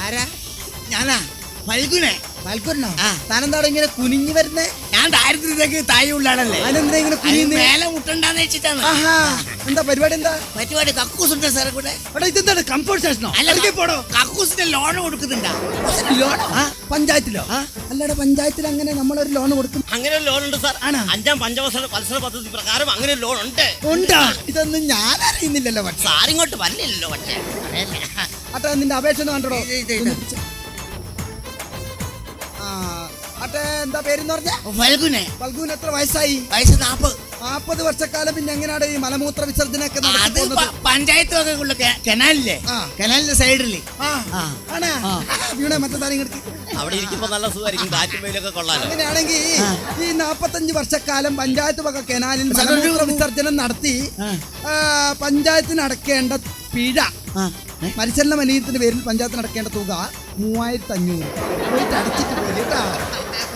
ആരാ? ഞാനാ ഫൽഗുനെ. ഫൽഗുനോ? താനെന്താണ് ഇങ്ങനെ കുനിഞ്ഞു വരുന്നേ? ഞാൻ ദാരിദ്ര്യത്തേക്ക് താഴെയുള്ള ആളല്ലേ. അതിനെന്താ ഇങ്ങനെ കുനിയുന്നേ? മേലെ മുട്ടണ്ടാന്ന് വെച്ചിട്ടാണ്. എന്താ പരിപാടി? എന്താ പരിപാടി? കക്കൂസുണ്ട് സാറെ കൂടെ. ഇതെന്താണ് കംഫോർട്ട് സ്റ്റേഷനോ? പോടോ. കക്കൂസിന്റെ ലോൺ കൊടുക്കുന്നുണ്ടാ? ലോൺ പഞ്ചായത്തിലോ? അല്ലടാ, പഞ്ചായത്തിൽ അങ്ങനെ നമ്മളൊരു ലോൺ കൊടുക്കും. അങ്ങനെ ഒരു ലോൺ ഉണ്ട് സാർ. 5ാം പഞ്ചവത്സര പദ്ധതി പ്രകാരം അങ്ങനെ ലോൺ ഉണ്ട്. ഉണ്ടാ? ഇതൊന്നും ഞാൻ അറിയുന്നില്ലല്ലോ. സാറിങ്ങോട്ട് വരില്ലല്ലോ. പക്ഷേ അട്ടെ, നിന്റെ അപേക്ഷ ഒന്ന് കണ്ടോ? എന്താ പേരെന്ന് പറഞ്ഞ? ഫൽഗുനെ. ഫൽഗുന് എത്ര വയസ്സായി? വയസ്സ് 40. 40 വർഷക്കാലം പിന്നെ എങ്ങനെയാണ് ഈ മലമൂത്ര വിസർജനൊക്കെ നടക്കുന്നത്? പഞ്ചായത്ത് വകയുള്ള കനാലില്ലേ, കനാലിന്റെ സൈഡില്. മറ്റേ താരം അവിടെ ഇരിക്കുമ്പോ നല്ല സുഖമായിരിക്കും, കാറ്റും വെയിലൊക്കെ കൊള്ളാലോ. അങ്ങനെയാണെങ്കിൽ ഈ 45 വർഷക്കാലം പഞ്ചായത്ത് വക കനാലിൽ മലമൂത്ര വിസർജനം നടത്തി പഞ്ചായത്തിന് അടക്കേണ്ട പിഴ, പരിചരണ മലിനത്തിന്റെ പേരിൽ പഞ്ചായത്തിന് അടക്കേണ്ട തുക 3500 പോയിട്ട് അടച്ചിട്ട്